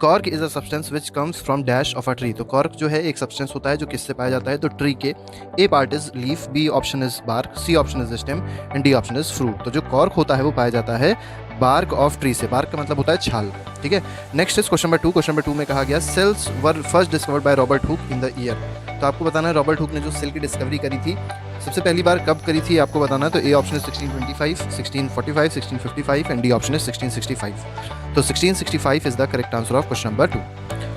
Cork is a substance which comes from dash of a tree. तो cork जो है एक सब्सटेंस होता है जो किससे पाया जाता है, तो ट्री के। A part is leaf, B option is bark, C option is stem and D option is fruit. तो जो कॉर्क होता है वो पाया जाता है बार्क ऑफ ट्री से। बार्क का मतलब होता है छाल, ठीक है। Next is question number 2। Question number 2 में कहा गया cells were first discovered by Robert Hooke in the year. तो आपको बताना है रॉबर्ट हुक ने जो सेल की डिस्कवरी करी थी सबसे पहली बार कब करी थी आपको बताना है। तो A option is 1625, 1645, 1655 and D option is 1665। तो 1665 is the correct answer of question number 2।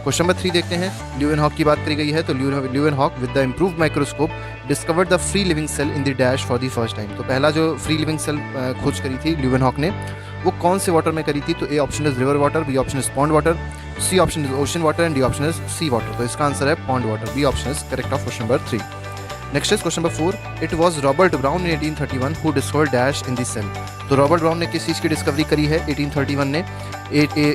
Question number 3 देखते हैं। ल्यूवेनहॉक की बात करी गई है। तो Leeuwenhoek with the improved microscope discovered the free living cell in the dash for the first time. तो पहला जो फ्री लिविंग सेल खोज करी थी ल्यूवेनहॉक ने वो कौन से वाटर में करी थी। तो A option is river water, B option is pond water, C option is ocean water and D option is sea water. तो इसका आंसर है pond water, B option is correct of question number 3। Next is question number 4। It was Robert Brown in 1831 who discovered dash in the cell. तो Robert Brown ने किस चीज़ की discovery करी है 1831 ने।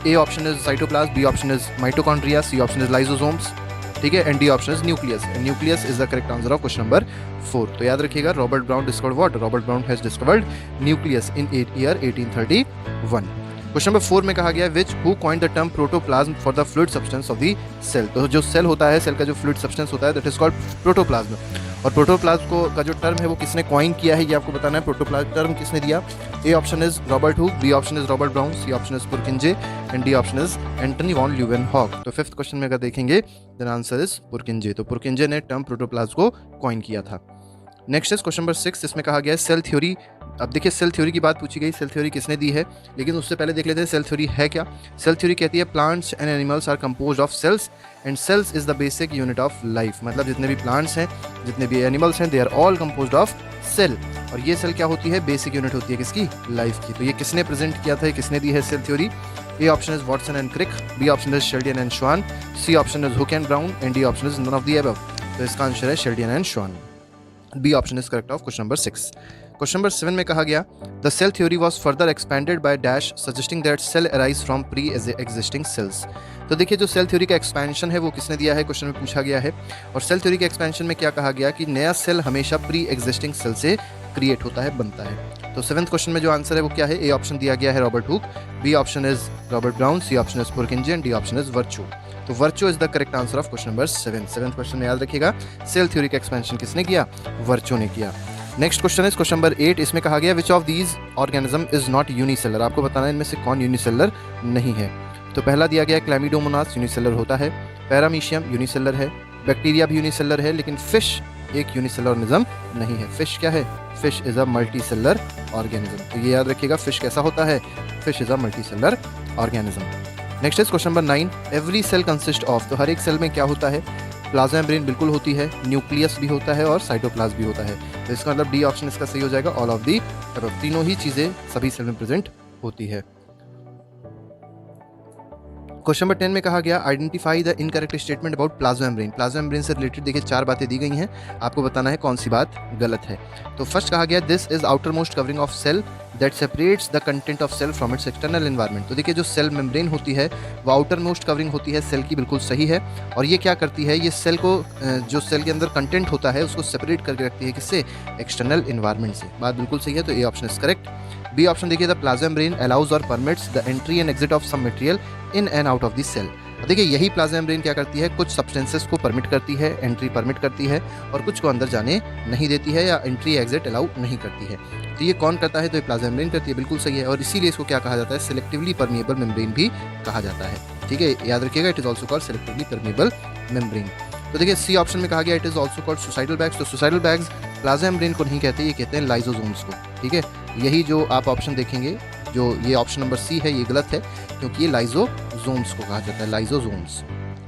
A option is cytoplasm, B option is mitochondria, C option is lysosomes, ठीक है, and D option is nucleus. Nucleus is the correct answer of question number 4। तो याद रखिएगा Robert Brown discovered what, Robert Brown has discovered nucleus in year 1831। Question number 4 में कहा गया which who coined the term protoplasm for the fluid substance of the cell. तो जो cell होता है, सेल का जो फ्लूइड सब्सटेंस होता है दैट इज कॉल्ड प्रोटोप्लाज्म। और प्रोटोप्लाज्म को का जो टर्म है वो किसने कॉइन किया है ये आपको बताना है। प्रोटोप्लाज्म टर्म किसने दिया। A option is Robert Hooke, B option is Robert Brown, C option is Purkinje and D option is Antony van Leeuwenhoek. तो 5th क्वेश्चन में अगर देखेंगे देन आंसर इज पुरकिंजे। तो पुरकिंजे ने टर्म प्रोटोप्लाज्म को कॉइन किया था। Next is question number 6। इसमें कहा गया है सेल थ्योरी। अब देखिए सेल थ्योरी की बात पूछी गई, सेल थ्योरी किसने दी है, लेकिन उससे पहले देख लेते हैं सेल थ्योरी है क्या। सेल थ्योरी कहती है plants and animals are composed of cells and cells is the basic unit of life. मतलब जितने भी प्लांट्स हैं, जितने भी एनिमल्स हैं, they are all composed of cell. और ये सेल क्या होती है, बेसिक यूनिट होती है किसकी, लाइफ की। तो ये किसने प्रेजेंट किया था, किसने दी है cell theory. A option is Watson and Crick, B option is Schleiden and Schwann, C option is Hooke and Brown and D option is none of the above. तो इसका आंसर है Schleiden and Schwann, B option is correct of question number 6। Question number 7 में कहा गया the cell theory was further expanded by dash suggesting that cell arise from pre existing cells. तो देखिए जो cell theory का expansion है वो किसने दिया है, क्वेश्चन में पूछा गया है। और सेल थ्योरी के एक्सपेंशन में क्या कहा गया कि नया सेल हमेशा प्री एग्जिस्टिंग सेल से क्रिएट होता है, बनता है। तो 7th क्वेश्चन में जो आंसर है वो क्या है। ए ऑप्शन दिया गया है Robert Hooke, B option is Robert Brown, C option is Purkinje and D option is Virchow. तो Virchow is the correct answer of question number 7। 7th question में याद रखिएगा सेल थ्योरी का एक्सपेंशन किसने किया, वर्चू ने किया। Next question is question number 8। इसमें कहा गया which of these organism is not unicellular. आपको बताना है इनमें से कौन यूनिसेलर नहीं है। तो पहला दिया गया क्लैमिडोमोनास यूनिसेलर होता है, पैरामीशियम यूनिसेलर है, बैक्टीरिया भी यूनिसेलर है, लेकिन फिश एक यूनिसेलर ऑर्गेनिज्म नहीं है। फिश क्या है, fish is a multicellular organism. तो ये याद रखिएगा फिश कैसा होता है, fish is a multicellular organism. Next is question number 9। Every cell consist of. तो हर एक सेल में क्या होता है, प्लाज्मा मेम्ब्रेन बिल्कुल होती है, न्यूक्लियस भी होता है और साइटोप्लाज्म भी होता है। तो इसका मतलब डी ऑप्शन इसका सही हो जाएगा, ऑल ऑफ दी अबव। तीनों ही चीजें सभी सेल में प्रेजेंट होती है। क्वेश्चन नंबर 10 में कहा गया identify the incorrect statement about plasma membrane. Plasma membrane से रिलेटेड देखिए 4 बातें दी गई हैं, आपको बताना है कौन सी बात गलत है। तो फर्स्ट कहा गया this is outermost covering of cell that separates the content of cell from its external environment. तो देखिए जो सेल मेम्ब्रेन होती है वो आउटर मोस्ट कवरिंग होती है सेल की, बिल्कुल सही है। और ये क्या करती है, ये सेल को जो सेल के अंदर कंटेंट होता है उसको सेपरेट करके रखती है, किससे, एक्सटर्नल एनवायरनमेंट से। बात बिल्कुल सही है, तो A option is correct. B option देखिए द प्लाज्मा मेम्ब्रेन अलाउज और permits the entry and exit of some material in and out of the cell. देखिए यही प्लाज्मा मेम्ब्रेन क्या करती है, कुछ सब्सटेंसेस को परमिट करती है, एंट्री परमिट करती है, और कुछ को अंदर जाने नहीं देती है या एंट्री एग्जिट अलाउ नहीं करती है। तो ये कौन करता है, तो ये प्लाज्मा मेम्ब्रेन करती है, बिल्कुल सही है। और इसीलिए इसको क्या कहा जाता है, सिलेक्टिवली परमिएबल मेम्ब्रेन भी कहा जाता है। ठीक है, याद रखिएगा it is also called selectively permeable membrane. तो देखिए सी ऑप्शन में कहा गया it is also called suicidal bags. तो सुसाइडल बैग्स प्लाज्मा मेम्ब्रेन को नहीं कहते, ये कहते हैं लाइसोसोम्स को। ठीक है, यही जो आप ऑप्शन देखेंगे, जो ये ऑप्शन नंबर सी है ये गलत है, क्योंकि ये लाइसोसोम्स को कहा जाता है, लाइसोसोम्स।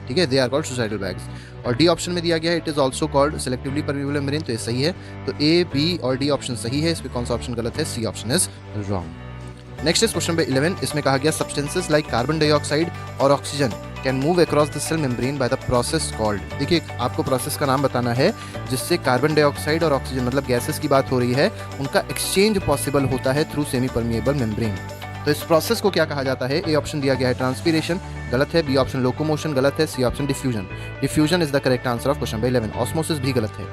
ठीक है, they are called suicidal bags. और डी ऑप्शन में दिया गया है it is also called selectively permeable membrane, तो ये सही है। तो ए, बी और डी ऑप्शन सही है, इसमें कौन सा ऑप्शन गलत है, C option is wrong. Next is question number 11। इसमें कहा गया सब्सटेंसेस लाइक कार्बन डाइऑक्साइड और oxygen can move across the cell membrane by the process called. देखिए आपको प्रोसेस का नाम बताना है जिससे कार्बन डाइऑक्साइड और ऑक्सीजन मतलब गैसेस की बात हो रही है, उनका एक्सचेंज पॉसिबल होता है थ्रू सेमी परमिएबल मेम्ब्रेन। तो इस प्रोसेस को क्या कहा जाता है, ए ऑप्शन दिया गया है ट्रांसपीरेशन, गलत है। बी ऑप्शन लोकोमोशन, गलत है। C option diffusion. Diffusion is the correct answer of question number 11। Osmosis भी गलत है।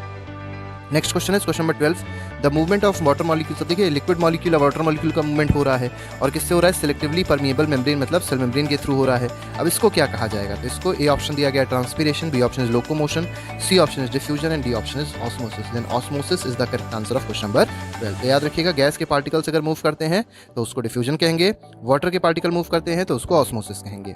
नेक्स्ट क्वेश्चन है question number 12, the movement of water molecules. देखिए लिक्विड मॉलिक्यूल और वाटर मॉलिक्यूल का मूवमेंट हो रहा है और किससे हो रहा है, सिलेक्टिवली परमिएबल मेम्ब्रेन मतलब सेल मेम्ब्रेन के थ्रू हो रहा है। अब इसको क्या कहा जाएगा, तो इसको ए ऑप्शन दिया गया transpiration, B option is locomotion, C option is diffusion and D option is osmosis. Then osmosis is the correct answer of question number 12। तो याद रखिएगा गैस के पार्टिकल्स अगर मूव करते हैं तो उसको डिफ्यूजन कहेंगे, वाटर के पार्टिकल मूव करते हैं तो उसको ऑस्मोसिस कहेंगे।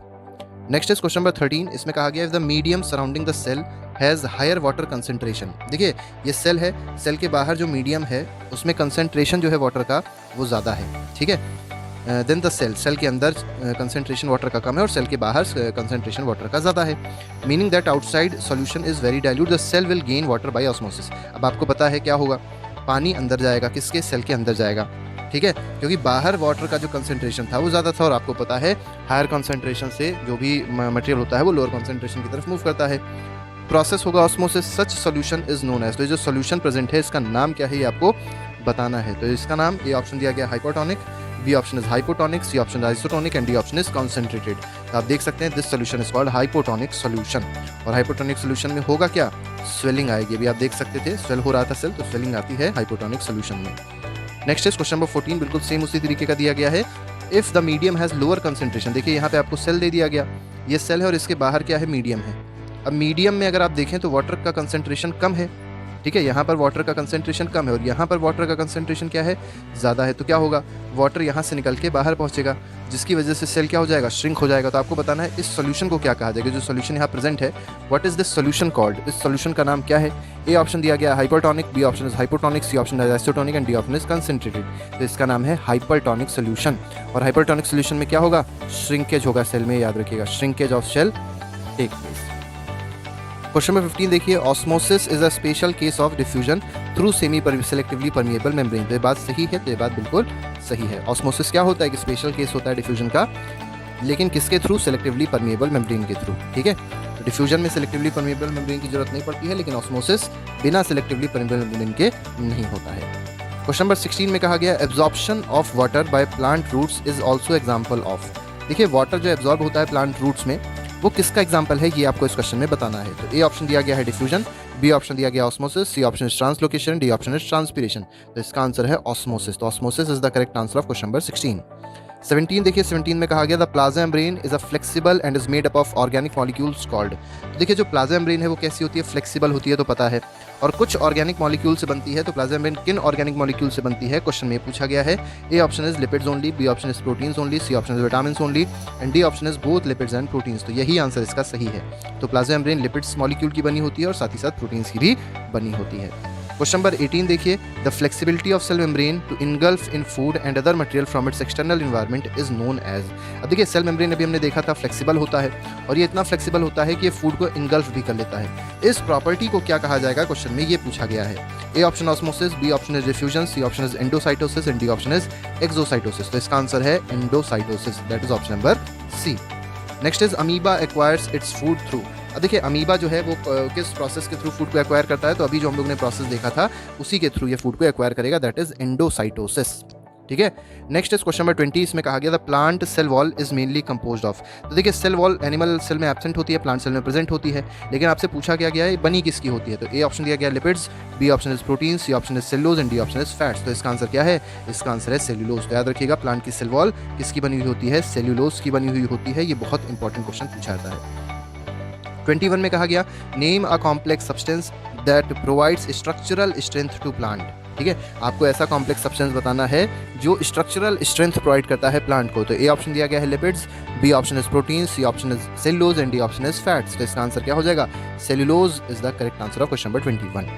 नेक्स्ट इज क्वेश्चन नंबर 13, इसमें कहा गया if the medium surrounding the cell has higher water concentration. देखिए ये सेल है, सेल के बाहर जो मीडियम है उसमें कंसंट्रेशन जो है वाटर का वो ज़्यादा है, ठीक है। देन द सेल के अंदर कंसंट्रेशन वाटर का कम है और सेल के बाहर कंसंट्रेशन वाटर का ज़्यादा है। Meaning that outside solution is very dilute, the cell will gain water by osmosis. अब आपको पता है क्या होगा, पानी अंदर जाएगा, किसके, सेल के अंदर जाएगा, ठीक है, क्योंकि बाहर वाटर का जो कंसंट्रेशन था वो ज़्यादा था और आपको पता है हायर कंसंट्रेशन से जो भी मटेरियल होता है वो लोअर कंसंट्रेशन की तरफ मूव करता है। प्रोसेस होगा osmosis, such solution is known as. तो ये जो सॉल्यूशन प्रेजेंट है इसका नाम क्या है ये आपको बताना है। तो इसका नाम ए ऑप्शन दिया गया hypotonic, B option is hypotonic, C option is isotonic and D option is concentrated. तो आप देख सकते हैं this solution is called hypotonic solution. और हाइपोटोनिक सॉल्यूशन में होगा क्या, स्वेलिंग आएगी। अभी आप देख सकते थे स्वेल हो रहा था सेल, तो स्वेलिंग आती है हाइपोटोनिक सॉल्यूशन में। नेक्स्ट इज क्वेश्चन नंबर 14, बिल्कुल सेम उसी तरीके का दिया गया है। If the medium has lower concentration, देखिए यहाँ पे आपको सेल दे दिया गया, ये सेल है और इसके बाहर क्या है, मीडियम है। अब मीडियम में अगर आप देखें तो वाटर का कंसंट्रेशन कम है, ठीक है, यहाँ पर वाटर का कंसंट्रेशन कम है और यहाँ पर वाटर का कंसंट्रेशन क्या है, ज़्यादा है। तो क्या होगा, वाटर यहाँ से निकल के बाहर पहुँचेगा जिसकी वजह से सेल क्या हो जाएगा, श्रिंक हो जाएगा। तो आपको बताना है इस सॉल्यूशन को क्या कहा जाएगा, जो सॉल्यूशन यहाँ प्रेजेंट है what is this solution called, इस सॉल्यूशन का नाम क्या है। ए ऑप्शन दिया गया hypertonic, B option is hypotonic, C option is isotonic and D option is concentrated. तो इसका नाम है हाइपरटोनिक सॉल्यूशन। और हाइपरटोनिक सॉल्यूशन में क्या होगा, श्रिंकेज होगा सेल में, याद रखिएगा shrinkage of cell take place. Question number 15 देखिए, osmosis is a special case of diffusion through semi selectively permeable membrane. तो ये बात सही है, तो ये बात बिल्कुल सही है। ऑस्मोसिस क्या होता है कि स्पेशल केस होता है डिफ्यूजन का, लेकिन किसके थ्रू, सेलेक्टिवली परमिएबल मेम्ब्रेन के थ्रू, ठीक है। तो डिफ्यूजन में सेलेक्टिवली परमिएबल मेम्ब्रेन की जरूरत नहीं पड़ती है, लेकिन ऑस्मोसिस बिना सेलेक्टिवली परमिएबल मेम्ब्रेन के नहीं होता है। क्वेश्चन नंबर 16 में कहा गया absorption of water by plant roots is also example of. देखिए वाटर जो एब्जॉर्ब होता है प्लांट रूट्स में वो किसका एग्जाम्पल है, ये आपको इस क्वेश्चन में बताना है। तो ए ऑप्शन दिया गया है डिफ्यूजन, बी ऑप्शन दिया गया osmosis, C option is translocation, D option is transpiration. तो इसका आंसर है ऑस्मोसिस। तो osmosis is the correct answer of question number 16। 17 देखिए, 17 में कहा गया the plasma membrane is a flexible and is made up of organic molecules called. तो देखिए जो प्लाज्मा मेम्ब्रेन है वो कैसी होती है, फ्लेक्सिबल होती है, तो पता है, और कुछ ऑर्गेनिक मॉलिक्यूल से बनती है। तो प्लाज्मा मेम्ब्रेन किन ऑर्गेनिक मॉलिक्यूल से बनती है, क्वेश्चन में पूछा गया है। A option is lipids only, B option is proteins only, C option is vitamins only and D option is both lipids and proteins. तो यही आंसर इसका सही है। तो प्लाज्मा मेम्ब्रेन लिपिड्स मॉलिक्यूल की बनी होती है और साथ ही साथ प्रोटीन्स की भी बनी होती है। क्वेश्चन नंबर 18 देखिए, the flexibility of cell membrane to engulf in food and other material from its external environment is known as. अब देखिए सेल मेम्ब्रेन अभी हमने देखा था फ्लेक्सिबल होता है और ये इतना फ्लेक्सिबल होता है कि ये फूड को इनगल्फ भी कर लेता है। इस प्रॉपर्टी को क्या कहा जाएगा, क्वेश्चन में ये पूछा गया है। A option osmosis, B option is diffusion, C option is endocytosis and D option is exocytosis. तो इसका आंसर है endocytosis, that is option number C. Next is amoeba acquires its food through. अब देखिए अमीबा जो है वो किस process के थ्रू फूड को एक्वायर करता है, तो अभी जो हम लोग ने प्रोसेस देखा था उसी के थ्रू ये फूड को एक्वायर करेगा, दैट इज एंडोसाइटोसिस, ठीक है। नेक्स्ट इज क्वेश्चन नंबर 20, इसमें कहा गया the plant cell wall is mainly composed of. तो देखिए सेल वॉल एनिमल सेल में एब्सेंट होती है, प्लांट सेल में प्रेजेंट होती है, लेकिन आपसे पूछा गया है बनी किसकी होती है। तो ए ऑप्शन दिया गया lipids, B option is protein, C option is cellulose and D option is fats. तो इसका आंसर क्या है, इसका आंसर है सेल्यूलोज। तो याद रखिएगा प्लांट की सेल वॉल किसकी बनी हुई होती है, सेल्यूलोज की बनी हुई होती है। ये बहुत इंपॉर्टेंट क्वेश्चन पूछा जाता है। 21 में कहा गया name a complex substance that provides structural strength to plant. ठीक है, आपको ऐसा कॉम्प्लेक्स सब्सटेंस बताना है जो स्ट्रक्चरल स्ट्रेंथ प्रोवाइड करता है प्लांट को। तो ए ऑप्शन दिया गया है lipids, B option is protein, C option is cellulose and D option is fats. तो इसका आंसर क्या हो जाएगा, cellulose is the correct answer of question number 21।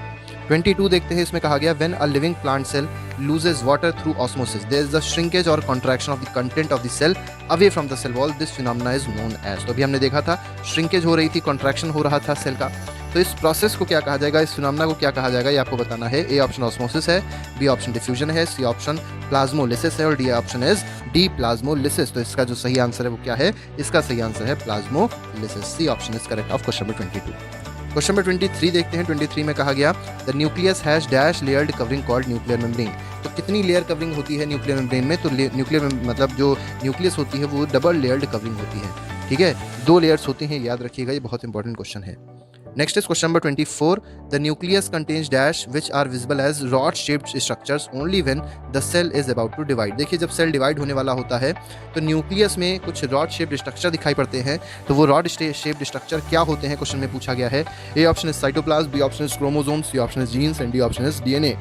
22 देखते हैं, इसमें कहा गया when a living plant cell loses water through osmosis there is the shrinkage और contraction of the content of the cell away from the cell wall, this phenomena is known as. तो अभी हमने देखा था श्रिंकेज हो रही थी, contraction हो रहा था सेल का, तो इस प्रोसेस को क्या कहा जाएगा, इस फिनोमेना को क्या कहा जाएगा, ये आपको बताना है। ए ऑप्शन ऑस्मोसिस है, बी ऑप्शन डिफ्यूजन है, सी ऑप्शन प्लाज्मोलिसिस है और D option is D plasmolysis. तो इसका जो सही आंसर है वो क्या है, इसका सही आंसर है plasmolysis, C option is correct of question number 22। Question number 23 देखते हैं। 23 में कहा गया the nucleus has dash layered covering called nuclear membrane. तो कितनी लेयर कवरिंग होती है न्यूक्लियर मेम्ब्रेन में, तो न्यूक्लियर मतलब जो न्यूक्लियस होती है वो डबल लेयर्ड कवरिंग होती है। ठीक है, 2 लेयर्स होती हैं, याद रखिएगा, ये बहुत इंपॉर्टेंट क्वेश्चन है। Next is question number 24. The nucleus contains dash which are visible as rod shaped structures only when the cell is about to divide. देखिए जब सेल डिवाइड होने वाला होता है तो न्यूक्लियस में कुछ रॉड शेप्ड स्ट्रक्चर दिखाई पड़ते हैं, तो वो रॉड शेप्ड स्ट्रक्चर क्या होते हैं क्वेश्चन में पूछा गया है। A option is cytoplasm, B option is chromosomes, C option is genes and D option is DNA.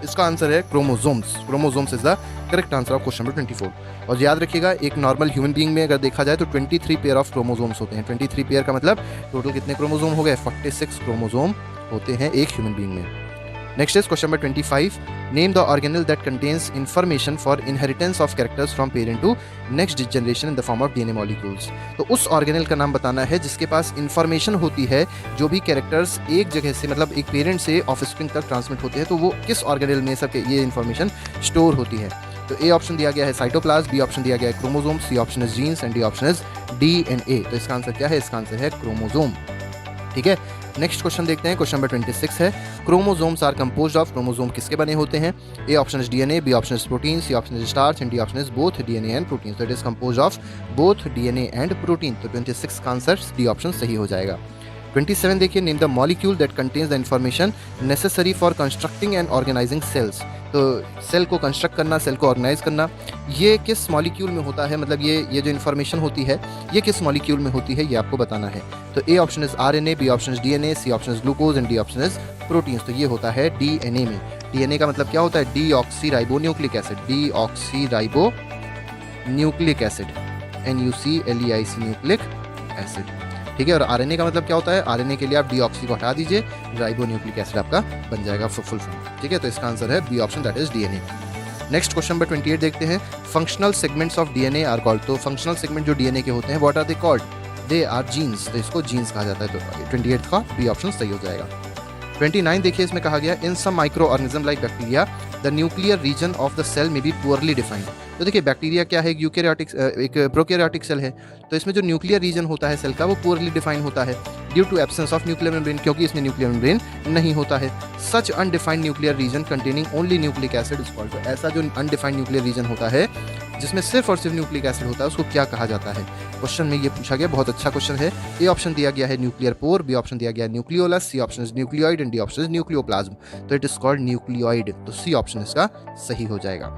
इसका आंसर है chromosomes. Chromosomes is the correct answer of question number 24। और याद रखिएगा एक नॉर्मल ह्यूमन बीइंग में अगर देखा जाए तो 23 पेयर ऑफ क्रोमोसोम्स होते हैं। 23 पेयर का मतलब टोटल कितने क्रोमोसोम हो गए? 46 क्रोमोसोम होते हैं एक ह्यूमन बीइंग में। Next is question number 25. Name the organelle that contains information for inheritance of characters from parent to next generation in the form of DNA molecules. तो उस ऑर्गेनल का नाम बताना है जिसके पास इंफॉर्मेशन होती है, जो भी कैरेक्टर्स एक जगह से मतलब एक पेरेंट से ऑफस्प्रिंग तक ट्रांसमिट होते हैं, तो वो किस ऑर्गेनल में सब ये इंफॉर्मेशन स्टोर होती है। तो ए ऑप्शन दिया गया है साइटोप्लाज्म, बी ऑप्शन दिया गया है chromosome, C option is genes and D option is DNA. तो इसका आंसर क्या है? इसका आंसर है क्रोमोसोम। ठीक है, नेक्स्ट क्वेश्चन देखते हैं। क्वेश्चन नंबर 26 है chromosomes are composed of. Chromosome किसके बने होते हैं? A option is DNA, B option is protein, C option is starch and D option is both DNA and protein. तो it is composed of both DNA and protein. तो 26 का answer D option सही हो जाएगा। 27 देखिए, name the molecule that contains the information necessary for constructing and organising cells. तो cell को construct करना, सेल को ऑर्गेनाइज करना, ये किस मॉलिक्यूल में होता है? मतलब ये जो इन्फॉर्मेशन होती है ये किस मॉलिक्यूल में होती है, ये आपको बताना है। तो A option is RNA, B option is DNA, C option is glucose and D option is proteins. तो ये होता है डीएनए में। डीएनए का मतलब क्या होता है? Deoxy ribo nucleic acid. Deoxy ribo nucleic acid, NuCleic nucleic acid. ठीक है, और आरएनए का मतलब क्या होता है? आरएनए के लिए आप डीऑक्सी को हटा दीजिए, राइबो न्यूक्लिक एसिड आपका बन जाएगा फुल फॉर्म। ठीक है, तो इसका आंसर है B option, that is DNA. Next question number 28 देखते हैं। Functional segments of DNA are called. तो फंक्शनल सेगमेंट जो डीएनए के होते हैं what are they called? They are genes. तो इसको जीन्स कहा जाता है। तो 28 का बी ऑप्शन सही हो जाएगा। 29 देखिए, इसमें कहा गया in some microorganism like bacteria the nuclear region of the cell में बी पुअरली डिफाइंड। तो देखिए बैक्टीरिया क्या है? एक प्रोकैरियोटिक सेल है, तो इसमें जो न्यूक्लियर रीजन होता है सेल का वो पुअरली डिफाइंड होता है due to absence of nuclear membrane, क्योंकि इसमें न्यूक्लियर मेम्ब्रेन नहीं होता है। Such undefined nuclear region containing only nucleic acid is called. तो ऐसा जो अनडिफाइंड न्यूक्लियर रीजन होता है जिसमें सिर्फ और सिर्फ न्यूक्लिक एसिड होता है उसको क्या कहा जाता है? क्वेश्चन में ये पूछा गया, बहुत अच्छा क्वेश्चन है। ए ऑप्शन दिया गया है न्यूक्लियर पोर, बी ऑप्शन दिया गया है nucleolus, C option is nucleoid and D option is nucleoplasm. तो इट इज कॉल्ड न्यूक्लियोइड। तो सी ऑप्शन इसका सही हो जाएगा।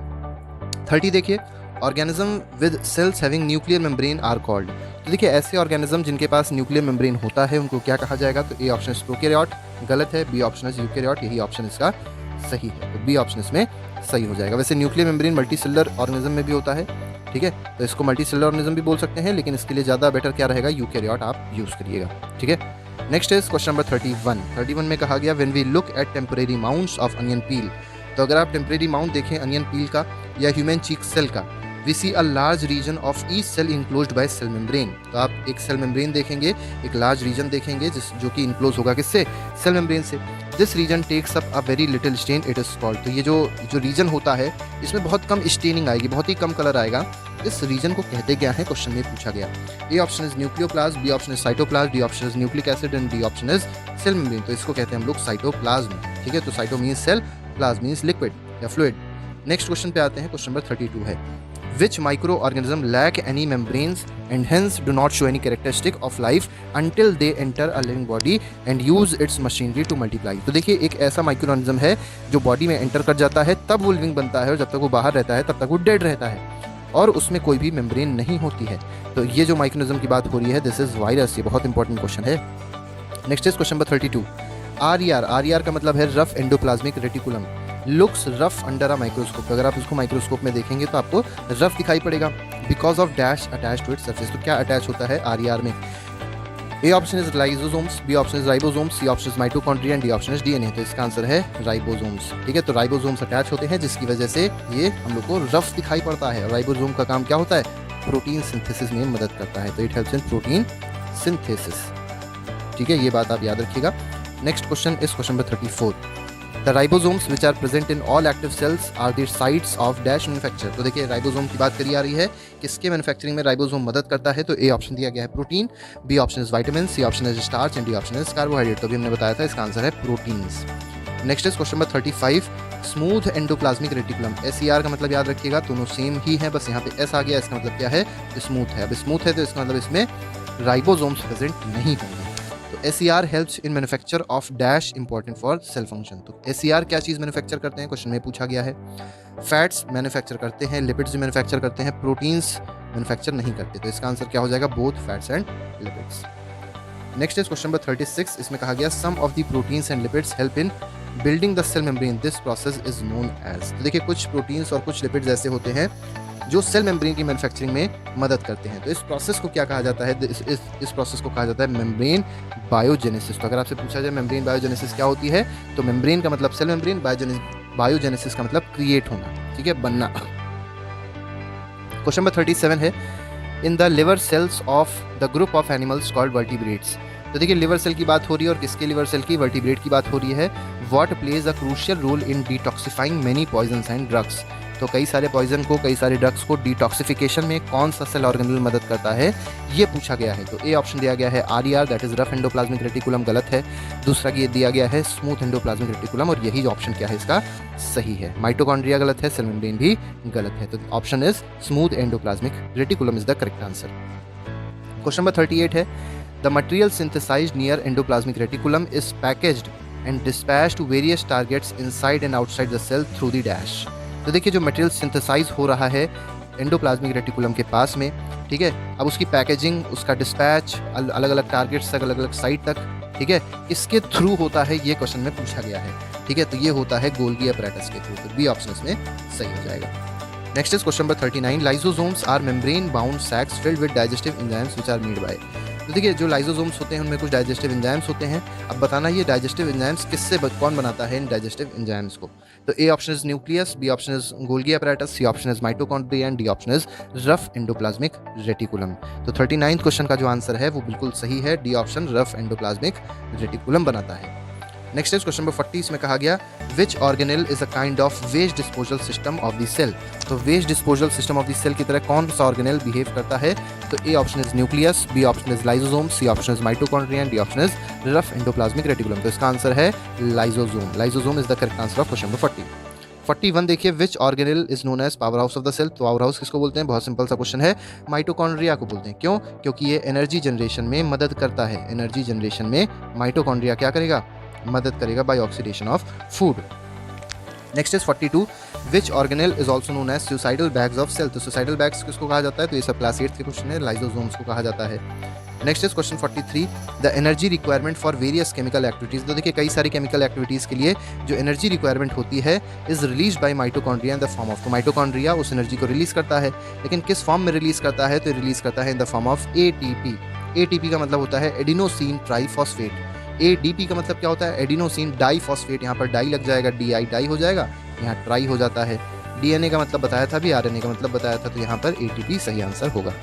30 देखिए, organism with cells having nuclear membrane are called. तो देखिए ऐसे ऑर्गेनिज्म जिनके पास न्यूक्लियर मेम्ब्रेन होता है उनको क्या कहा जाएगा? तो ए ऑप्शन इज प्रोकैरियोट, गलत है। बी ऑप्शन इज यूकैरियोट, यही ऑप्शन इसका सही है। तो बी ऑप्शन इसमें सही हो जाएगा। वैसे न्यूक्लियर मेम्ब्रेन मल्टीसेलुलर ऑर्गेनिज्म में भी होता है, ठीक है, तो इसको मल्टीसेलुलर ऑर्गेनिज्म भी बोल सकते हैं, लेकिन इसके लिए ज़्यादा बेटर क्या रहेगा? यूकैरियोट आप यूज़ करिएगा। ठीक है, नेक्स्ट इज क्वेश्चन नंबर 31 में कहा गया when we look at temporary mounts of onion peel. तो अगर आप टेम्परेरी माउंट देखें अनियन पील का या ह्यूमन चीक सेल का, we see a large region of each cell enclosed by cell membrane. तो आप एक सेल मेम्ब्रेन देखेंगे, एक लार्ज रीजन देखेंगे जो कि इंक्लोज होगा किससे? सेल मेम्ब्रेन से। This region takes up a very little stain, it is called. तो ये जो रीजन होता है इसमें बहुत कम स्टेनिंग आएगी, बहुत ही कम कलर आएगा। इस रीजन को कहते क्या है? क्वेश्चन में पूछा गया। A option is nucleoplasm, B option is cytoplasm, D option is nucleic acid and D option is cell membrane. तो इसको कहते हैं हम लोग साइटोप्लाज्म। ठीक है, तो cyto means cell, plasm means liquid या फ्लूइड। नेक्स्ट क्वेश्चन पे आते हैं। क्वेश्चन नंबर 32 है which microorganism lack any membranes and hence do not show any characteristic of life until they enter a living body and use its machinery to multiply। तो देखिए एक ऐसा micro organism है जो बॉडी में enter कर जाता है तब वो लिविंग बनता है, और जब तक वो बाहर रहता है तब तक वो डेड रहता है, और उसमें कोई भी मेम्ब्रेन नहीं होती है। तो ये जो माइक्रोनिज्म की बात हो रही है दिस इज वायरस। ये बहुत इंपॉर्टेंट क्वेश्चन है। Next is question number 32। R का मतलब है rough endoplasmic reticulum, looks rough under a microscope. अगर आप उसको माइक्रोस्कोप में देखेंगे तो आपको रफ दिखाई पड़ेगा because of dash attach to its surface. तो क्या अटैच होता है आर में? A option is lysosomes, B option is ribosomes, C option is mitochondria and D option is DNA. तो इसका आंसर है राइबोसोम्स। ठीक है, तो राइबोसोम्स अटैच होते हैं जिसकी वजह से ये हम लोग को रफ दिखाई पड़ता है। राइबोसोम का काम क्या होता है? प्रोटीन सिंथेसिस में मदद करता है। तो it helps in protein synthesis. ठीक है, ये बात आप याद रखिएगा। Next question is question number 34। The ribosomes which are present in all active cells are the sites of dash manufacture. तो देखिए राइबोसोम की बात करी आ रही है, किसके मैन्युफैक्चरिंग में राइबोसोम मदद करता है? तो ए ऑप्शन दिया गया है protein, B option is vitamin, C option is starch and D option is carbohydrate. तो अभी हमने बताया था इसका आंसर है proteins. Next is question number 35। Smooth endoplasmic reticulum. SER का मतलब याद रखिएगा, दोनों सेम ही है, बस यहाँ पे S आ गया। इसका मतलब क्या है? स्मूथ है। अब स्मूथ है तो इसका मतलब इसमें राइबोसोम्स प्रेजेंट नहीं होंगे। तो SER helps in manufacture of dash important for sale function. तो SER क्या चीज़ मैन्युफैक्चर करते हैं, क्वेश्चन में पूछा गया है। फैट्स मैन्युफैक्चर करते हैं, लिपिड्स भी मैन्युफैक्चर करते हैं, प्रोटीन्स मैन्युफैक्चर नहीं करते। तो इसका आंसर क्या हो जाएगा, both fats and lipids. Next is question number 36, इसमें कहा गया some of the proteins and lipids help in building the cell membrane, this process is known as. तो देखिए कुछ प्रोटीन्स और कुछ लिपिड्स ऐसे होते हैं जो सेल मेम्ब्रेन की मैन्युफैक्चरिंग में मदद करते हैं। तो इस प्रोसेस को क्या कहा जाता है, इस प्रोसेस को कहा जाता है मेम्ब्रेन बायोजेनेसिस। तो अगर आपसे पूछा जाए मेम्ब्रेन बायोजेनेसिस क्या होती है, तो मेम्ब्रेन का मतलब सेल मेम्ब्रेन, बायोजेनेसिस का मतलब क्रिएट होना, ठीक है, बनना। क्वेश्चन नंबर 37 है, in the liver cells of the group of animals called vertebrates. तो देखिए लिवर सेल की बात हो रही है और किसके लिवर सेल की, वर्टिब्रेट की बात हो रही है। What plays a crucial role in detoxifying many poisons and drugs. तो कई सारे पॉइजन को, कई सारे ड्रग्स को डिटॉक्सिफिकेशन में कौन सा सेल ऑर्गेनल मदद करता है, ये पूछा गया है। तो ए ऑप्शन दिया गया है RER, that is rough endoplasmic reticulum, गलत है। दूसरा ये दिया गया है स्मूथ एंडोप्लाज्मिक रेटिकुलम, और यही ऑप्शन क्या है इसका सही है। माइटोकॉन्ड्रिया गलत है, सेल मेम्ब्रेन भी गलत है। तो option is smooth endoplasmic reticulum is the correct answer. Question number 38 है, the material synthesized near endoplasmic reticulum is packaged and dispatched to various targets inside and outside the cell through the dash. तो देखिए जो material synthesise हो रहा है endoplasmic reticulum के पास में, ठीक है, अब उसकी पैकेजिंग, उसका डिस्पैच अलग अलग टारगेट्स तक, अलग अलग साइट तक, ठीक है, इसके थ्रू होता है, ये क्वेश्चन में पूछा गया है, ठीक है। तो ये होता है गोल्गी अपैरेटस के थ्रू। तो बी ऑप्शन इसमें सही हो जाएगा। Next is question number 39, lysosomes are membrane bound sacs filled with digestive enzymes which are made by. तो देखिए जो लाइसोसोम्स होते हैं उनमें कुछ डाइजेस्टिव एंजाइम्स होते हैं। अब बताना ये डाइजेस्टिव एंजाइम्स किससे कौन बनाता है इन डाइजेस्टिव एंजाइम्स को। तो A option is nucleus, B option is Golgi apparatus, C option is mitochondria and D option is rough endoplasmic reticulum. तो 39 क्वेश्चन का जो आंसर है वो बिल्कुल सही है, D option rough endoplasmic reticulum बनाता है। नेक्स्ट इज क्वेश्चन नंबर 40, इसमें कहा गया which organelle is a kind of waste disposal system of the cell. तो waste disposal system of the cell की तरह कौन सा ऑर्गेनेल बिहेव करता है। तो A option is nucleus, B option is lysosome, C option is mitochondria and D option is rough endoplasmic reticulum. तो इसका आंसर है lysosome. Lysosome is the correct answer of question number 40। 41 देखिए, which organelle is known as powerhouse of the cell. तो powerhouse किसको बोलते हैं, बहुत simple सा क्वेश्चन है, माइटोकॉन्ड्रिया को बोलते हैं। क्यों, क्योंकि ये एनर्जी जनरेशन में मदद करता है। एनर्जी जनरेशन में माइटोकॉन्ड्रिया क्या करेगा, मदद करेगा by oxidation of food. Next is 42, which organelle is also known as suicidal bags of cell. तो सुसाइडल बैग्स किसको कहा जाता है, तो ये सब क्लास 8 के क्वेश्चन है, लाइसोसोम्स को कहा जाता है। Next is question 43, the energy requirement for various chemical activities. तो देखिए कई सारी केमिकल एक्टिविटीज के लिए जो एनर्जी रिक्वायरमेंट होती है is release by mitochondria in the form of. तो माइटोकॉन्ड्रिया उस एनर्जी को रिलीज करता है, लेकिन किस फॉर्म में रिलीज करता है, तो रिलीज करता है इन the form of ATP। ATP का मतलब होता है एडिनोसिन ट्राइफॉस्फेट। ADP का मतलब क्या होता है, एडिनोसिन डाइफॉस्फेट। यहाँ पर डाई लग जाएगा, DI डाई हो जाएगा, यहाँ ट्राई हो जाता है। DNA का मतलब बताया था, भी RNA का मतलब बताया था, तो यहाँ पर ATP सही आंसर होगा।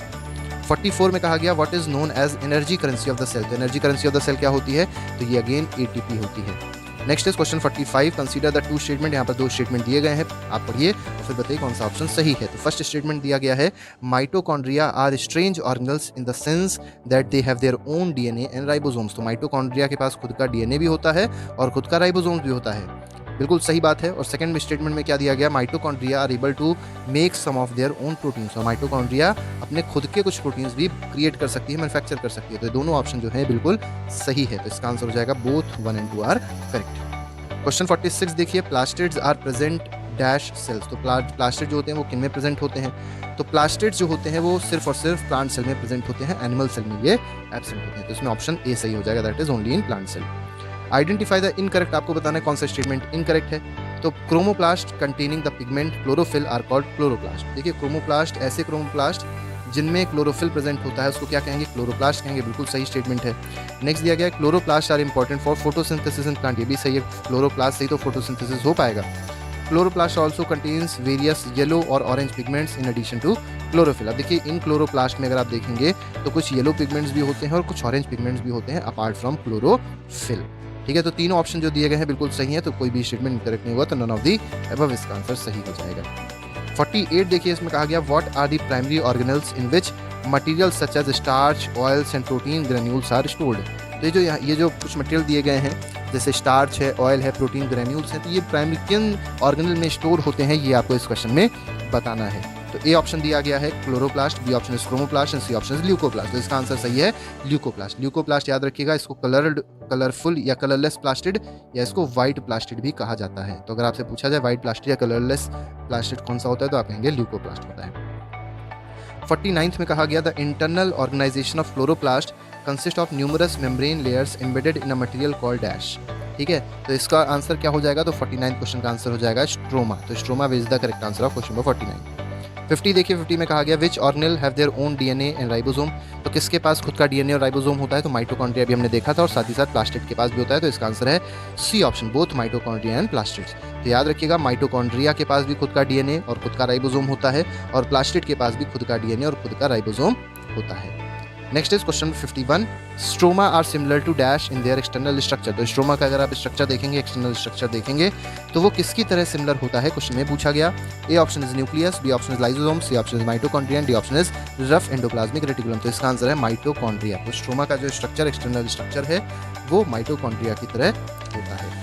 44 में कहा गया what is known as energy currency of the cell. तो energy currency of the cell क्या होती है, तो ये अगेन ATP होती है। Next is question 45, consider the two statement. यहाँ पर दो स्टेटमेंट दिए गए हैं, आप पढ़िए और फिर बताइए कौन सा ऑप्शन सही है। तो फर्स्ट स्टेटमेंट दिया गया है, mitochondria are strange organelles in the sense that they have their own DNA and ribosomes. तो माइटोकॉन्ड्रिया के पास खुद का DNA भी होता है और खुद का राइबोसोम्स भी होता है, बिल्कुल सही बात है। और सेकंड स्टेटमेंट में क्या दिया गया, mitochondria are able to make some of their own proteins. और माइटोकॉन्ड्रिया अपने खुद के कुछ प्रोटीन्स भी क्रिएट कर सकती है, मैन्युफैक्चर कर सकती है। तो दोनों ऑप्शन जो है बिल्कुल सही है। तो इसका आंसर हो जाएगा both 1 and 2 are correct. Question 46 देखिए, plastids are present dash cells. तो प्लास्टिड जो होते हैं वो किन में प्रेजेंट होते हैं, तो प्लास्टिड्स जो होते हैं वो सिर्फ और सिर्फ प्लांट सेल में प्रेजेंट होते हैं, एनिमल सेल में ये एब्सेंट होते हैं। तो इसमें ऑप्शन ए सही हो जाएगा, that is only in plant cell. Identify the incorrect, आपको बताना है कौन सा स्टेटमेंट इनकरेक्ट है। तो chromoplast containing the pigment chlorophyll are called chloroplast. देखिए क्रोमोप्लास्ट, ऐसे क्रोमोप्लास्ट जिनमें क्लोरोफिल प्रेजेंट होता है उसको क्या कहेंगे, क्लोरोप्लास्ट कहेंगे, बिल्कुल सही स्टेटमेंट है। नेक्स्ट दिया गया है, chloroplast are important for photosynthesis in plant. ये भी सही है, क्लोरोप्लास्ट से ही तो फोटोसिंथेसिस हो पाएगा। Chloroplast also contains various yellow और orange pigments in addition to chlorophyll. अब देखिए इन क्लोरोप्लास्ट में अगर आप देखेंगे तो कुछ येलो पिगमेंट्स भी होते हैं और कुछ ऑरेंज पिगमेंट्स भी होते हैं अपार्ट फ्रॉम क्लोरोफिल। ठीक है, तो तीनों ऑप्शन जो दिए गए हैं बिल्कुल सही है, तो कोई भी स्टेटमेंट करेक्ट नहीं हुआ, तो नन ऑफ दी अबव इसका आंसर सही हो जाएगा। 48 देखिए, इसमें कहा गया what are the primary organelles in which material such as starch, oils and protein granules are stored. तो ये जो कुछ मटेरियल दिए गए हैं जैसे स्टार्च है, ऑयल है, प्रोटीन ग्रेन्यूल्स हैं, तो ये प्राइमरी किन ऑर्गेनल में स्टोर होते हैं, ये आपको इस क्वेश्चन में बताना है। तो ए ऑप्शन दिया गया है chloroplast, B option is chromoplast and C option is leucoplast. तो इसका आंसर सही है ल्यूकोप्लास्ट। ल्यूकोप्लास्ट याद रखिएगा, इसको कलरफुल या कलरलेस प्लास्टिड या इसको व्हाइट प्लास्टिड भी कहा जाता है। तो अगर आपसे पूछा जाए व्हाइट प्लास्टिड या कलरलेस प्लास्टिड कौन सा होता है तो आप कहेंगे ल्यूकोप्लास्ट होता है। 49th में कहा गया the internal organization of chloroplast consist of numerous membrane layers embedded in a material called dash. ठीक है, तो इसका आंसर क्या हो जाएगा, तो 49 क्वेश्चन का आंसर हो जाएगा स्ट्रोमा। तो stroma is the correct answer of question number 49। 50 देखिए, 50 में कहा गया which organelle have their own DNA and ribosome. तो किसके पास खुद का डीएनए और राइबोसोम होता है, तो माइटोकॉन्ड्रिया भी हमने देखा था और साथ ही साथ प्लास्टिड के पास भी होता है। तो इसका आंसर है C option, both mitochondria and plastids. तो याद रखिएगा माइटोकॉन्ड्रिया के पास भी खुद का डीएनए और खुद का राइबोसोम होता है और प्लास्टिड के पास भी खुद का डीएनए और खुद का राइबोसोम होता है। Next is question 51, stroma are similar to dash in their external structure. तो स्ट्रोमा का अगर आप स्ट्रक्चर देखेंगे, एक्सटर्नल स्ट्रक्चर देखेंगे तो वो किसकी तरह सिमिलर होता है, क्वेश्चन में पूछा गया। A option is nucleus, B option is lysosome, C option is mitochondria, D option is rough endoplasmic reticulum. तो इसका आंसर है माइटोकॉन्ड्रिया। तो स्ट्रोमा का जो स्ट्रक्चर एक्सटर्नल स्ट्रक्चर है वो माइटोकॉन्ड्रिया की तरह होता है।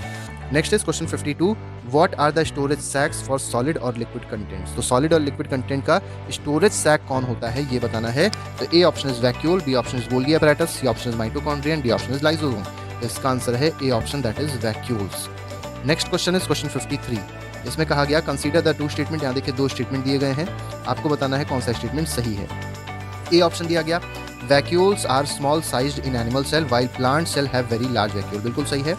Next is question 52, what are the storage sacs for solid और लिक्विड कंटेंट्स। तो सॉलिड और लिक्विड कंटेंट का स्टोरेज सैक कौन होता है ये बताना है। तो A option is vacuole, B option is Golgi apparatus, C option is mitochondria and D option is lysosome. तो इसका आंसर है A option, that is vacuoles. Next question is question 53, इसमें कहा गया कंसीडर द टू स्टेटमेंट। यहाँ देखिए दो statement दिए गए हैं, आपको बताना है कौन सा स्टेटमेंट सही है। ए ऑप्शन दिया गया vacuoles are small sized in animal cell while plant cell have very large vacuole. बिल्कुल सही है,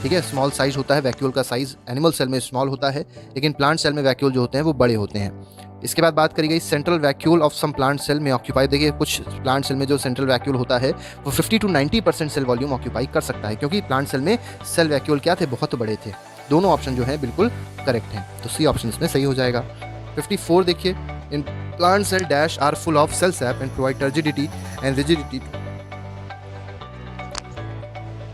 ठीक है, स्मॉल साइज होता है, वैक्यूल का साइज एनिमल सेल में स्मॉल होता है लेकिन प्लांट सेल में वैक्यूल जो होते हैं वो बड़े होते हैं। इसके बाद बात करी गई central vacuole of some plant cell में ऑक्यूपाई। देखिए कुछ प्लांट सेल में जो सेंट्रल वैक्यूल होता है वो 50 to 90% सेल वॉल्यूम ऑक्यूपाई कर सकता है, क्योंकि प्लांट सेल में सेल वैक्यूल क्या थे, बहुत बड़े थे। दोनों ऑप्शन जो है बिल्कुल करेक्ट हैं, तो सी ऑप्शन इसमें सही हो जाएगा। 54 देखिए, in plant cell dash are full of cell sap and provide turgidity and rigidity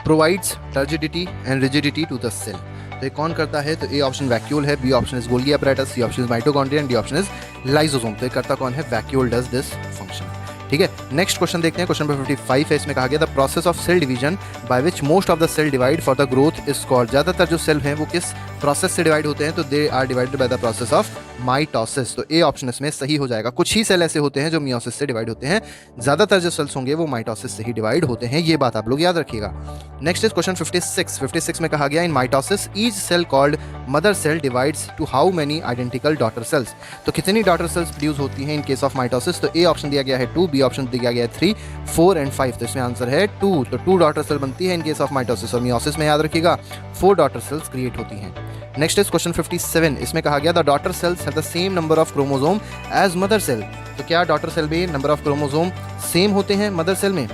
provides turgidity and rigidity to the cell। तो ये कौन करता है, तो ए ऑप्शन वैक्यूल है, B option is Golgi apparatus, C option is mitochondria and D option is lysosome. तो ये करता कौन है, वैक्यूल डज दिस फंक्शन। ठीक है, नेक्स्ट क्वेश्चन देखते हैं, क्वेश्चन नंबर 55 है। इसमें कहा गया the process of cell division by which most of the cell divide for the growth is called. ज़्यादातर जो सेल हैं वो किस प्रोसेस से डिवाइड होते हैं, तो they are divided by the process of mitosis. तो ए ऑप्शन इसमें सही हो जाएगा। कुछ ही सेल ऐसे होते हैं जो मियोसिस से डिवाइड होते हैं, ज़्यादातर जो सेल्स होंगे वो माइटोसिस से ही डिवाइड होते हैं, ये बात आप लोग याद रखिएगा। Next is question 56। 56 में कहा गया in mitosis each cell called mother cell divides to how many identical daughter cells. तो कितनी डॉटर सेल्स प्रोड्यूस होती हैं इन केस ऑफ माइटोसिस, तो ए ऑप्शन दिया गया है 2, बी ऑप्शन दिया गया है 3, 4 एंड 5। तो इसमें आंसर है 2। तो 2 डॉटर सेल बनती है इन केस ऑफ माइटोसिस और मियोसिस में याद रखिएगा 4 डॉटर सेल्स क्रिएट होती हैं। Next is question 57। इसमें कहा गया the daughter cells have the same number of chromosome as mother cell. तो क्या डॉटर सेल में नंबर ऑफ क्रोमोसोम सेम होते हैं मदर सेल में,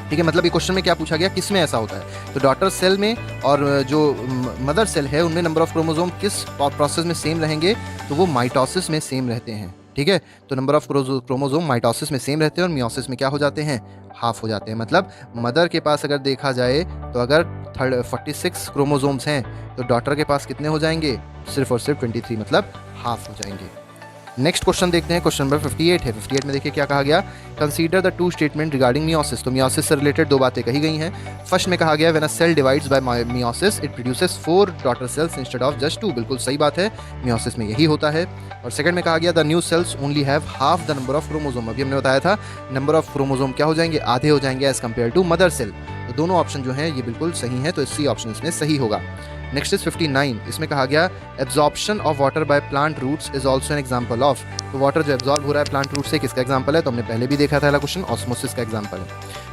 ठीक है, मतलब ये क्वेश्चन में क्या पूछा गया, किस में ऐसा होता है। तो डॉटर सेल में और जो मदर सेल है उनमें नंबर ऑफ क्रोमोसोम किस प्रोसेस में सेम रहेंगे, तो वो माइटोसिस में सेम रहते हैं। ठीक है, तो नंबर ऑफ क्रोमोसोम माइटोसिस में सेम रहते हैं और मियोसिस में क्या हो जाते हैं, हाफ हो जाते हैं। मतलब मदर के पास अगर देखा जाए तो अगर 46 क्रोमोसोम्स हैं तो डॉटर के पास कितने हो जाएंगे, सिर्फ और सिर्फ 23, मतलब हाफ हो जाएंगे। नेक्स्ट क्वेश्चन देखते हैं, क्वेश्चन नंबर 58 है। 58 में देखिए क्या कहा गया, consider the two statement regarding meiosis. तो मियोसिस से रिलेटेड दो बातें कही गई हैं। फर्स्ट में कहा गया when a cell divides by meiosis it produces 4 daughter cells instead of just 2। बिल्कुल सही बात है, मियोसिस में यही होता है। और सेकंड में कहा गया the new sales only have half the number of chromosome. अभी हमने बताया था नंबर ऑफ क्रोमोसोम क्या हो जाएंगे, आधे हो जाएंगे as compare to mother cell. तो दोनों ऑप्शन जो हैं ये बिल्कुल सही हैं, तो सी ऑप्शन इसमें सही होगा। Next is 59। इसमें कहा गया absorption of water by plant roots is also an example of. तो वाटर जो एब्जॉर्ब हो रहा है प्लांट रूट से, किसका एग्जाम्पल है, तो हमने पहले भी देखा था क्वेश्चन, ऑस्मोसिस का एग्जाम्पल है।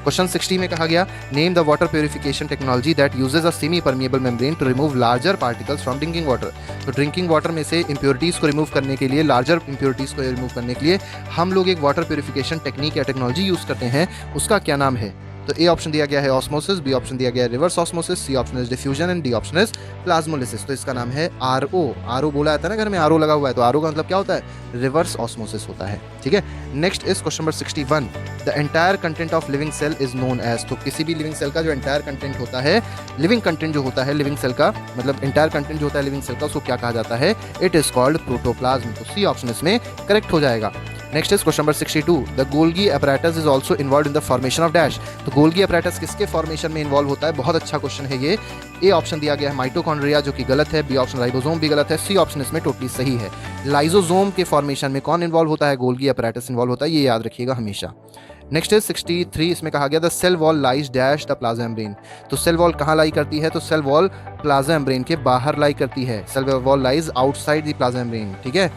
क्वेश्चन 60 में कहा गया name the water purification technology that uses a semi permeable membrane to remove larger particles from drinking water. तो ड्रिंकिंग वाटर में से इंप्योरिटीज़ को रिमूव करने के लिए, लार्जर इंप्योरिटीज़ को रिमूव करने के लिए हम लोग एक वाटर प्योरिफिकेशन टेक्निक या टेक्नोलॉजी यूज़ करते हैं, उसका क्या नाम है। तो ए ऑप्शन दिया गया है ऑस्मोसिस, बी ऑप्शन दिया गया है reverse osmosis, C option is diffusion and D option is plasmolysis. तो इसका नाम है आरओ। आरओ बोला जाता है ना घर में, आरओ लगा हुआ है, तो आरओ का मतलब क्या होता है, रिवर्स ऑस्मोसिस होता है। ठीक है, next is question number 61। The entire content of living cell is known as. तो किसी भी लिविंग सेल का जो एंटायर कंटेंट होता है, लिविंग कंटेंट जो होता है लिविंग सेल का, मतलब एंटायर कंटेंट जो होता है लिविंग सेल का, उसको क्या कहा जाता है, इट इज कॉल्ड प्रोटोप्लाज्म। तो सी ऑप्शन इसमें करेक्ट हो जाएगा। Next is question number 62, the Golgi apparatus is also involve in the formation of dash. तो गोल्गी apparatus किसके फॉर्मेशन में इन्वॉल्व होता है? बहुत अच्छा क्वेश्चन है ये। ए ऑप्शन दिया गया है माइटोकॉन्ड्रिया, जो कि गलत है। बी ऑप्शन राइबोसोम भी गलत है। सी ऑप्शन इसमें टोटली सही है। लाइजोसोम के फॉर्मेशन में कौन इन्वॉल्व होता है? गोल्गी apparatus इन्वॉल्व होता है, ये याद रखिएगा हमेशा। नेक्स्ट इज 63, इसमें कहा गया the cell wall lies dash the plasma membrane. तो सेल वॉल कहाँ लाई करती है? तो सेल वॉल प्लाज्मा मेम्ब्रेन के बाहर लाई करती है। Cell wall lies outside the plasma membrane, ठीक है।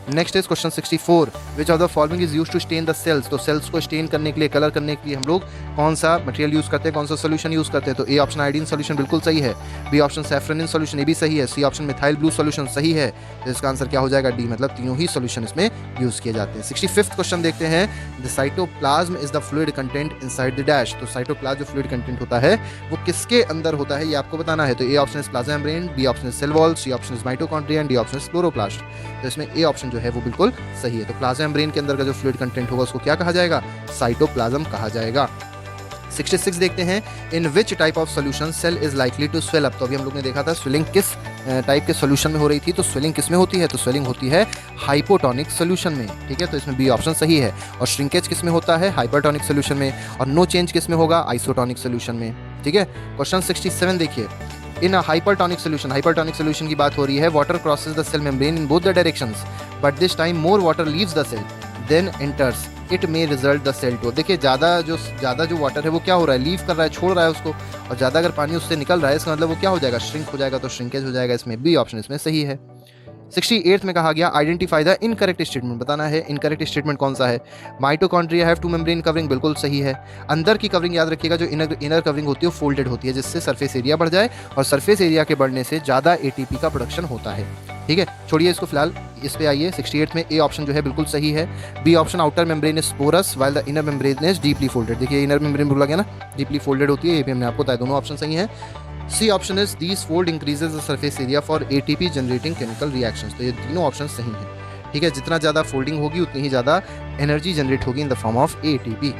Next is question 64, which of the following is use to stain the cells. तो सेल्स को स्टेन करने के लिए, कलर करने के लिए हम लोग कौन सा मटेरियल यूज करते हैं, कौन सा सोल्यूशन यूज करते हैं? तो ए ऑप्शन आयोडीन सोल्यूशन बिल्कुल सही है। बी ऑप्शन सैफ्रनिन सोल्यूशन, ये भी सही है। C option methyl blue solution सही है। तो इसका आंसर क्या हो जाएगा? डी, मतलब तीनों ही सोल्यूशन इसमें यूज किए जाते हैं। 65th क्वेश्चन देखते हैं, the cytoplasm is the fluid content inside the dash. तो साइटोप्लाज्म जो फ्लूइड कंटेंट होता है वो किसके अंदर होता है, ये आपको बताना है। तो A option is plasma membrane, B option is cell wall, C option is mitochondria and D option is chloroplast. तो इसमें ए ऑप्शन जो है वो बिल्कुल सही है। तो प्लाज्मा मेम्ब्रेन के अंदर का जो फ्लूइड कंटेंट होगा उसको क्या कहा जाएगा? साइटोप्लाज्म कहा जाएगा। 66 देखते हैं, in which type of solution cell is likely to swell up. तो अभी हम लोग ने देखा था स्वेलिंग किस टाइप के सोल्यूशन में हो रही थी। तो स्वेलिंग किस में होती है? तो स्वेलिंग होती है हाइपोटोनिक सोल्यूशन में, ठीक है। तो इसमें बी ऑप्शन सही है। और श्रिंकेज किस में होता है? हाइपरटोनिक सोल्यूशन में। और नो चेंज किस में होगा? आइसोटोनिक सोल्यूशन में, ठीक है। क्वेश्चन 67 देखिए, इन अ हाइपरटोनिक सोल्यूशन की बात हो रही है। Water crosses the cell membrane in both the directions, but this time more water leaves the cell than enters, it may result the cell to. देखिए ज़्यादा जो वाटर है वो क्या हो रहा है? लीव कर रहा है, छोड़ रहा है उसको। और ज़्यादा अगर पानी उससे निकल रहा है, इसका मतलब वो क्या हो जाएगा? श्रिंक हो जाएगा। तो श्रिंकेज हो जाएगा इसमें। बी ऑप्शन इसमें सही है। 68 में कहा गया, आइडेंटिफाई द इनकरेक्ट स्टेटमेंट। बताना है इनकरेक्ट स्टेटमेंट कौन सा है। Mitochondria have two membrane covering, बिल्कुल सही है। अंदर की कवरिंग याद रखिएगा, जो इनर कवरिंग होती है वो फोल्डेड होती है, जिससे सरफेस एरिया बढ़ जाए, और सरफेस एरिया के बढ़ने से ज़्यादा एटीपी का प्रोडक्शन होता है, ठीक है। छोड़िए इसको फिलहाल, इस पे आइए। 68 में ए ऑप्शन जो है बिल्कुल सही है। B option, outer membrane is porous while the inner membrane is deeply folded. देखिए इनर मेम्ब्रेन बोला गया ना, डीपली फोल्डेड होती है, ये भी हमने आपको बताया। दोनों ऑप्शन सही है। C option is these fold increases the surface area for ATP generating chemical reactions. तो ये तीनों ऑप्शन सही हैं, ठीक है। जितना ज़्यादा फोल्डिंग होगी उतनी ही ज़्यादा एनर्जी जनरेट होगी इन द फॉर्म ऑफ एटीपी।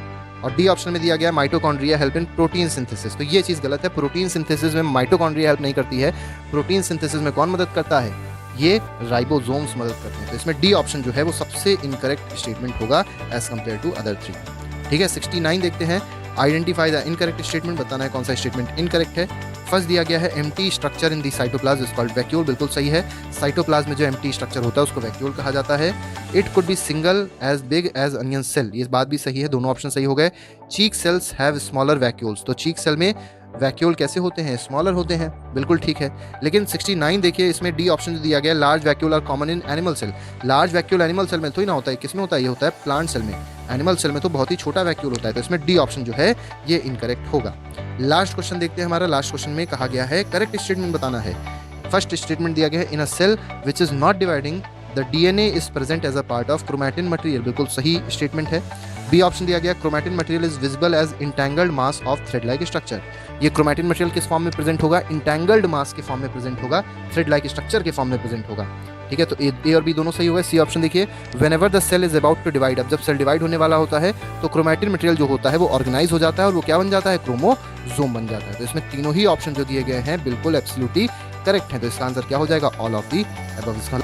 और डी ऑप्शन में दिया गया mitochondria help in protein synthesis. तो ये चीज़ गलत है। प्रोटीन सिंथेसिस में माइटोकॉन्ड्रिया हेल्प नहीं करती है। प्रोटीन सिंथेसिस में कौन मदद करता है? ये राइबोसोम्स मदद करते हैं। तो इसमें डी ऑप्शन जो है वो सबसे इनकरेक्ट स्टेटमेंट होगा एज कम्पेयर टू अदर 3, ठीक है। 69 देखते हैं, आइडेंटिफाई द इनकरेक्ट स्टेटमेंट। बताना है कौन सा स्टेटमेंट इनकरेक्ट है। फर्स्ट दिया गया है, empty structure in the cytoplasm is called vacuole, बिल्कुल सही है। साइटोप्लाज्म में जो एम्प्टी स्ट्रक्चर होता है उसको वैक्यूल कहा जाता है। It could be single as big as onion cell, ये बात भी सही है। दोनों ऑप्शन सही हो गए। चीक सेल्स हैव स्मॉलर वैक्यूल्स। तो चीक सेल में वैक्यूल कैसे होते हैं? स्मॉलर होते हैं, बिल्कुल ठीक है। लेकिन 69 देखिए, इसमें डी ऑप्शन जो दिया गया, large vacuole are common in animal cell. Large vacuole animal cell में तो ही ना होता है, किसमें होता है? ये होता है प्लांट सेल में। एनिमल सेल में तो बहुत ही छोटा वैक्यूल होता है। तो इसमें डी ऑप्शन जो है ये इनकरेक्ट होगा। लास्ट क्वेश्चन देखते हैं। हमारा लास्ट क्वेश्चन में कहा गया है करेक्ट स्टेटमेंट बताना है। फर्स्ट स्टेटमेंट दिया गया है, in a cell which is not dividing the DNA is present as a part of chromatin material, बिल्कुल सही स्टेटमेंट है। बी ऑप्शन दिया गया, chromatin material is visible as entangled mass of thread like structure. ये chromatin material किस form में present होगा? Entangled mass के फॉर्म में प्रेजेंट होगा, थ्रेड लाइक स्ट्रक्चर के फॉर्म में प्रेजेंट होगा, ठीक है। तो ए और बी दोनों सही हुआ। सी ऑप्शन देखिए, whenever the cell is about to divide, अब जब सेल डिवाइड होने वाला होता है तो क्रोमैटिन मटेरियल जो होता है वो ऑर्गेनाइज हो जाता है और वो क्या बन जाता है? क्रोमोसोम बन जाता है। तो इसमें तीनों ही ऑप्शन जो दिए गए हैं बिल्कुल एब्सोल्युटली करेक्ट है। तो इसका आंसर क्या हो जाएगा? All of the above. इसका